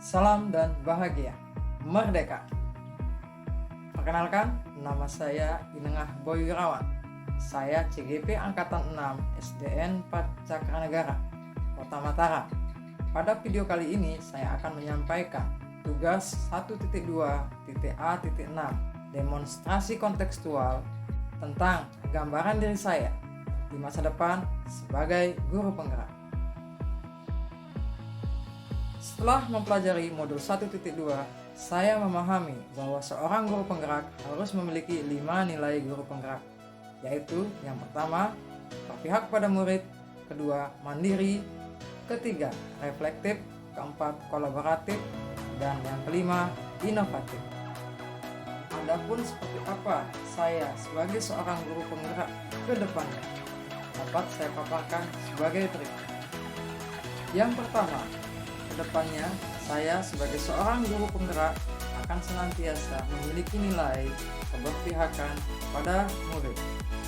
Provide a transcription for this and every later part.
Salam dan bahagia, merdeka. Perkenalkan, nama saya Inengah Boy Wirawan. Saya CGP Angkatan 6 SDN 4 Cakranegara, Kota Mataram. Pada video kali ini saya akan menyampaikan tugas 1.2.A.6 demonstrasi kontekstual tentang gambaran diri saya di masa depan sebagai guru penggerak. Setelah mempelajari modul 1.2, saya memahami bahwa seorang guru penggerak harus memiliki 5 nilai guru penggerak, yaitu yang pertama, berpihak pada murid, kedua, mandiri, ketiga, reflektif, keempat, kolaboratif, dan yang kelima, inovatif. Adapun seperti apa saya sebagai seorang guru penggerak ke depannya, dapat saya paparkan sebagai berikut. Yang pertama, kedepannya, saya sebagai seorang guru penggerak akan senantiasa memiliki nilai keberpihakan kepada murid.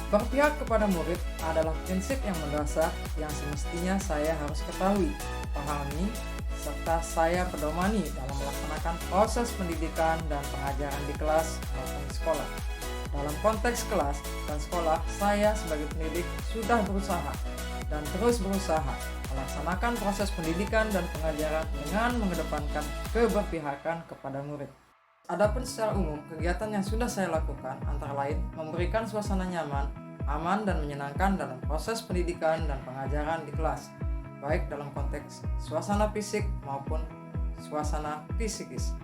Berpihak kepada murid adalah prinsip yang mendasar yang semestinya saya harus ketahui, pahami, serta saya pedomani dalam melaksanakan proses pendidikan dan pengajaran di kelas maupun di sekolah. Dalam konteks kelas dan sekolah, saya sebagai pendidik sudah berusaha dan terus berusaha melaksanakan proses pendidikan dan pengajaran dengan mengedepankan keberpihakan kepada murid. Adapun secara umum, kegiatan yang sudah saya lakukan antara lain memberikan suasana nyaman, aman, dan menyenangkan dalam proses pendidikan dan pengajaran di kelas, baik dalam konteks suasana fisik maupun suasana psikis.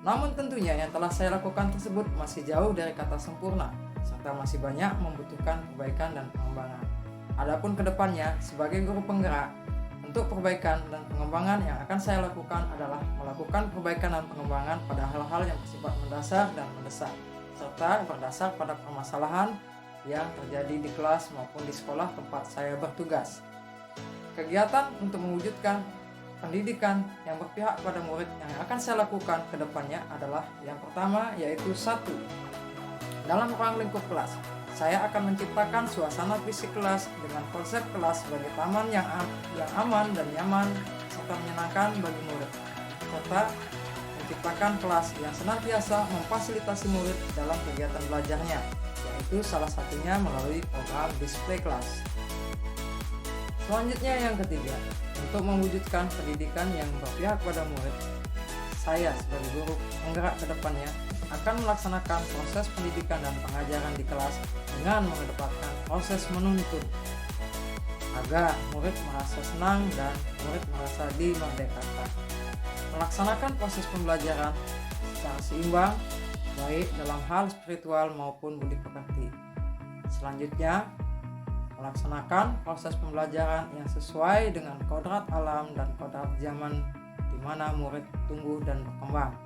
Namun tentunya yang telah saya lakukan tersebut masih jauh dari kata sempurna, serta masih banyak membutuhkan perbaikan dan pengembangan. Adapun kedepannya, sebagai guru penggerak, untuk perbaikan dan pengembangan yang akan saya lakukan adalah melakukan perbaikan dan pengembangan pada hal-hal yang bersifat mendasar dan mendesak, serta berdasar pada permasalahan yang terjadi di kelas maupun di sekolah tempat saya bertugas. Kegiatan untuk mewujudkan pendidikan yang berpihak pada murid yang akan saya lakukan ke depannya adalah yang pertama, yaitu 1. Dalam ruang lingkup kelas, saya akan menciptakan suasana fisik kelas dengan konsep kelas sebagai taman yang aman dan nyaman serta menyenangkan bagi murid, serta menciptakan kelas yang senantiasa memfasilitasi murid dalam kegiatan belajarnya, yaitu salah satunya melalui program display kelas. Selanjutnya yang ketiga, untuk mewujudkan pendidikan yang berpihak pada murid, saya sebagai guru penggerak ke depannya akan melaksanakan proses pendidikan dan pengajaran di kelas dengan mengedepankan proses menuntun agar murid merasa senang dan murid merasa dimerdekakan. Melaksanakan proses pembelajaran secara seimbang, baik dalam hal spiritual maupun budi pekerti. Selanjutnya, melaksanakan proses pembelajaran yang sesuai dengan kodrat alam dan kodrat zaman di mana murid tumbuh dan berkembang.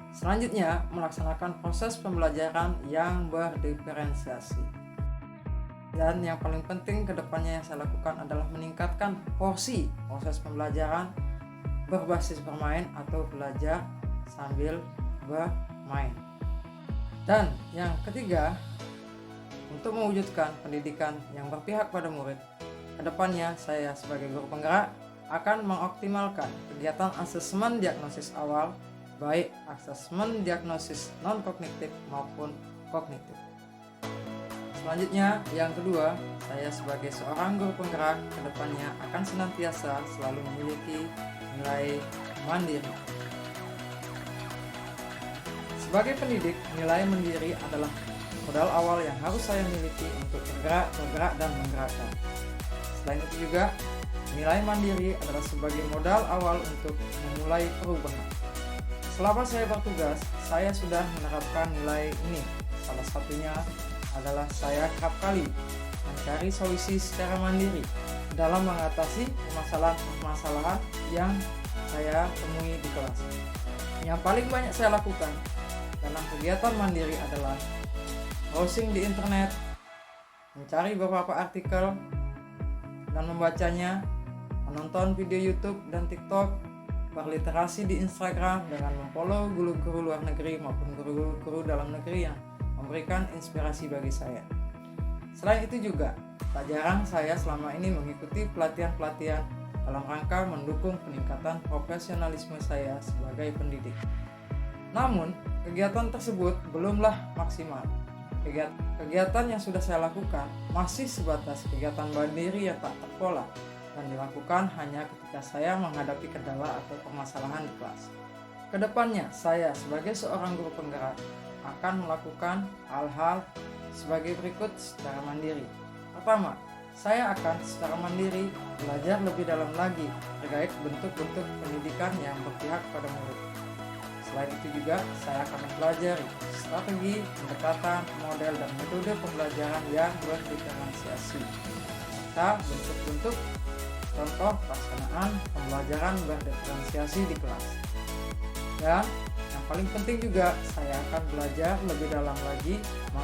Selanjutnya, melaksanakan proses pembelajaran yang berdiferensiasi. Dan yang paling penting ke depannya yang saya lakukan adalah meningkatkan porsi proses pembelajaran berbasis bermain atau belajar sambil bermain. Dan yang ketiga, untuk mewujudkan pendidikan yang berpihak pada murid, ke depannya saya sebagai guru penggerak akan mengoptimalkan kegiatan asesmen diagnosis awal, baik asesmen diagnosis non-kognitif maupun kognitif. Selanjutnya, yang kedua, saya sebagai seorang guru penggerak ke depannya akan senantiasa selalu memiliki nilai mandiri. Sebagai pendidik, nilai mandiri adalah modal awal yang harus saya miliki untuk bergerak dan menggerakkan. Selain itu juga, nilai mandiri adalah sebagai modal awal untuk memulai perubahan. Selama saya bertugas, saya sudah menerapkan nilai ini. Salah satunya adalah saya kerap kali mencari solusi secara mandiri dalam mengatasi permasalahan yang saya temui di kelas. Yang paling banyak saya lakukan dalam kegiatan mandiri adalah browsing di internet, mencari beberapa artikel dan membacanya, menonton video YouTube dan TikTok, berliterasi di Instagram dengan memfollow guru-guru luar negeri maupun guru-guru dalam negeri yang memberikan inspirasi bagi saya. Selain itu juga, tak jarang saya selama ini mengikuti pelatihan-pelatihan dalam rangka mendukung peningkatan profesionalisme saya sebagai pendidik. Namun, kegiatan tersebut belumlah maksimal. Kegiatan yang sudah saya lakukan masih sebatas kegiatan mandiri yang tak terpola dan dilakukan hanya ketika saya menghadapi kendala atau permasalahan di kelas. Kedepannya, saya sebagai seorang guru penggerak akan melakukan hal-hal sebagai berikut secara mandiri. Pertama, saya akan secara mandiri belajar lebih dalam lagi terkait bentuk-bentuk pendidikan yang berpihak pada murid. Selain itu juga, saya akan mempelajari strategi, pendekatan, model, dan metode pembelajaran yang berdiferensiasi, serta bentuk-bentuk contoh pelaksanaan pembelajaran berdiferensiasi di kelas. Dan yang paling penting juga, saya akan belajar lebih dalam lagi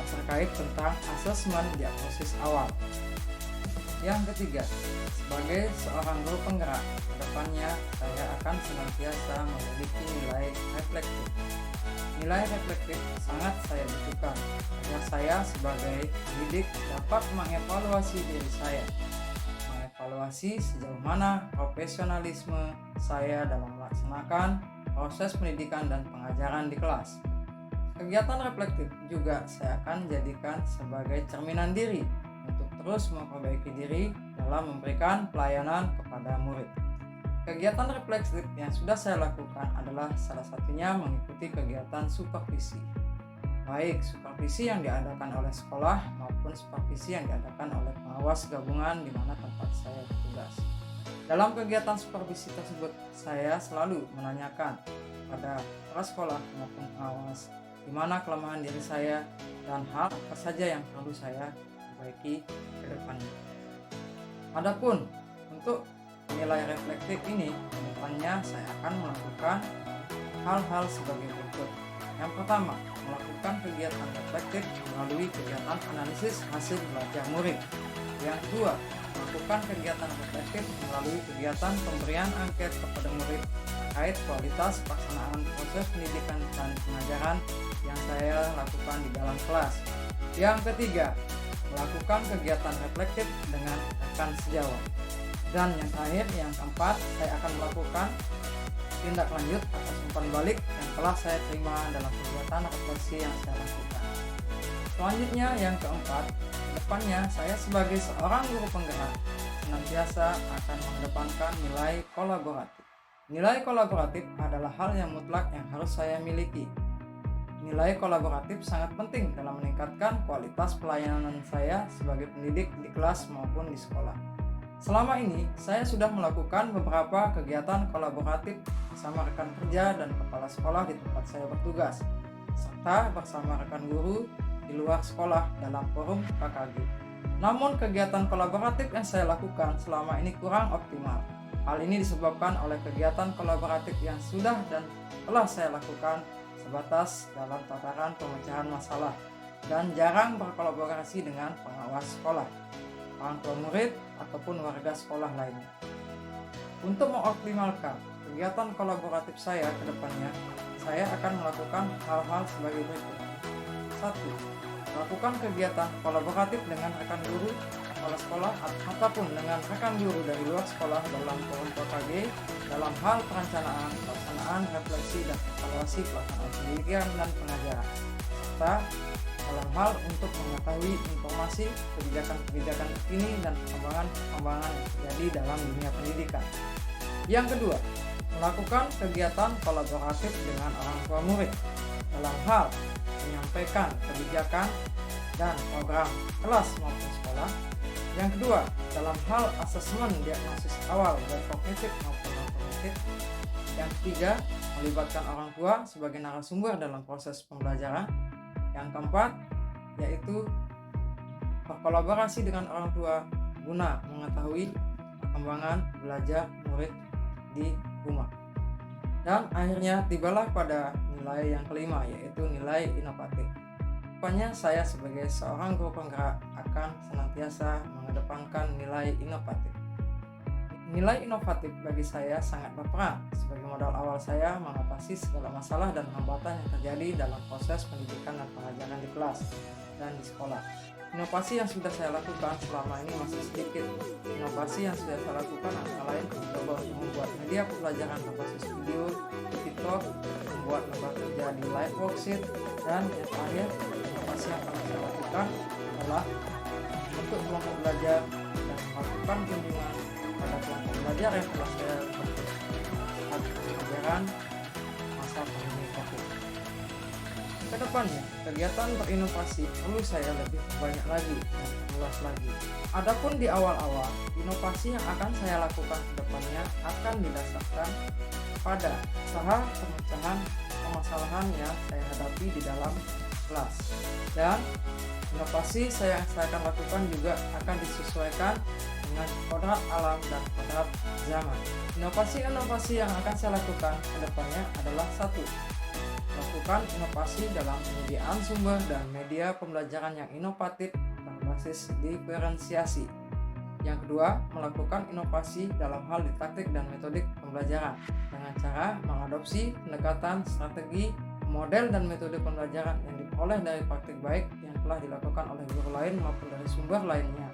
terkait tentang asesmen diagnosis awal. Yang ketiga, sebagai seorang guru penggerak, kedepannya saya akan senantiasa memiliki nilai reflektif. Nilai reflektif sangat saya butuhkan agar saya sebagai pendidik dapat mengevaluasi diri saya, mengevaluasi sejauh mana profesionalisme saya dalam melaksanakan proses pendidikan dan pengajaran di kelas. Kegiatan reflektif juga saya akan jadikan sebagai cerminan diri untuk terus memperbaiki diri dalam memberikan pelayanan kepada murid. Kegiatan reflektif yang sudah saya lakukan adalah salah satunya mengikuti kegiatan supervisi, baik supervisi yang diadakan oleh sekolah maupun supervisi yang diadakan oleh pengawas gabungan di mana tempat saya bertugas. Dalam kegiatan supervisi tersebut, saya selalu menanyakan pada para sekolah maupun pengawas di mana kelemahan diri saya dan hal apa saja yang perlu saya perbaiki ke depannya. Adapun untuk nilai reflektif ini, ke depannya saya akan melakukan hal-hal sebagai berikut. Yang pertama, melakukan kegiatan reflektif melalui kegiatan analisis hasil belajar murid. Yang kedua, melakukan kegiatan reflektif melalui kegiatan pemberian angket kepada murid terkait kualitas pelaksanaan proses pendidikan dan pengajaran yang saya lakukan di dalam kelas. Yang ketiga, melakukan kegiatan reflektif dengan rekan sejawat. Dan yang terakhir, yang keempat, saya akan melakukan tindak lanjut atas umpan balik yang telah saya terima dalam kegiatan refleksi yang saya lakukan. Selanjutnya, yang keempat, kedepannya saya sebagai seorang guru penggerak senantiasa akan mengedepankan nilai kolaboratif. Nilai kolaboratif adalah hal yang mutlak yang harus saya miliki. Nilai kolaboratif sangat penting dalam meningkatkan kualitas pelayanan saya sebagai pendidik di kelas maupun di sekolah. Selama ini, saya sudah melakukan beberapa kegiatan kolaboratif bersama rekan kerja dan kepala sekolah di tempat saya bertugas, serta bersama rekan guru di luar sekolah dalam forum KKG. Namun, kegiatan kolaboratif yang saya lakukan selama ini kurang optimal. Hal ini disebabkan oleh kegiatan kolaboratif yang sudah dan telah saya lakukan sebatas dalam tataran pemecahan masalah dan jarang berkolaborasi dengan pengawas sekolah, orang tua murid, ataupun warga sekolah lainnya. Untuk mengoptimalkan kegiatan kolaboratif saya ke depannya, saya akan melakukan hal-hal sebagai berikut. 1. Melakukan kegiatan kolaboratif dengan rekan guru, kepala sekolah, ataupun dengan rekan guru dari luar sekolah dalam forum KKG dalam hal perencanaan, pelaksanaan, refleksi, dan evaluasi pelaksanaan pendidikan dan pengajaran, serta dalam hal untuk mengetahui informasi, kebijakan-kebijakan terkini dan perkembangan yang terjadi dalam dunia pendidikan. Yang kedua, melakukan kegiatan kolaboratif dengan orang tua murid dalam hal menyampaikan kebijakan dan program kelas maupun sekolah. Yang kedua, dalam hal asesmen diagnosis awal baik kognitif maupun non-kognitif. Yang ketiga, melibatkan orang tua sebagai narasumber dalam proses pembelajaran. Yang keempat, yaitu berkolaborasi dengan orang tua guna mengetahui perkembangan belajar murid di rumah. Dan akhirnya tibalah pada nilai yang kelima, yaitu nilai inovatif. Rupanya saya sebagai seorang guru penggerak akan senantiasa mengedepankan nilai inovatif. Nilai inovatif bagi saya sangat berperan sebagai modal awal saya mengatasi segala masalah dan hambatan yang terjadi dalam proses pendidikan dan pengajaran di kelas dan di sekolah. Inovasi yang sudah saya lakukan selama ini masih sedikit. Inovasi yang sudah saya lakukan antara lain mencoba untuk membuat media pembelajaran berbasis video di TikTok, membuat lembar kerja di live worksheet, dan yang terakhir, inovasi yang akan saya lakukan adalah untuk kelompok belajar dan melakukan kunjungan pada kelompok belajar yang telah saya saat pelajaran masa pandemi COVID. Kedepannya, kegiatan berinovasi perlu saya lebih banyak lagi dan luas lagi. Adapun di awal-awal, inovasi yang akan saya lakukan kedepannya akan didasarkan pada usaha pemecahan permasalahan yang saya hadapi di dalam kelas. Dan inovasi yang saya akan lakukan juga akan disesuaikan dengan kodrat alam dan kodrat zaman. Inovasi-inovasi yang akan saya lakukan kedepannya adalah: 1. Melakukan inovasi dalam penyediaan sumber dan media pembelajaran yang inovatif berbasis diferensiasi. Yang kedua, melakukan inovasi dalam hal didaktik dan metodik pembelajaran dengan cara mengadopsi pendekatan, strategi, model dan metode pembelajaran yang diperoleh dari praktik baik yang telah dilakukan oleh guru lain maupun dari sumber lainnya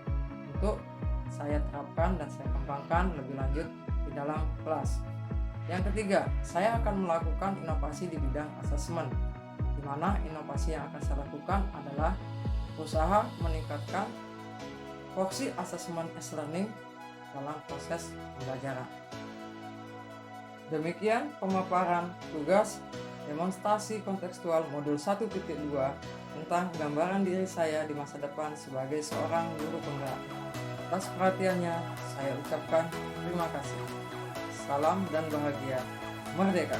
untuk saya terapkan dan saya kembangkan lebih lanjut di dalam kelas. Yang ketiga, saya akan melakukan inovasi di bidang asesmen, di mana inovasi yang akan saya lakukan adalah usaha meningkatkan porsi asesmen e-learning dalam proses pembelajaran. Demikian pemaparan tugas demonstrasi kontekstual modul 1.2 tentang gambaran diri saya di masa depan sebagai seorang guru penggerak. Atas perhatiannya, saya ucapkan terima kasih. Salam dan bahagia. Merdeka!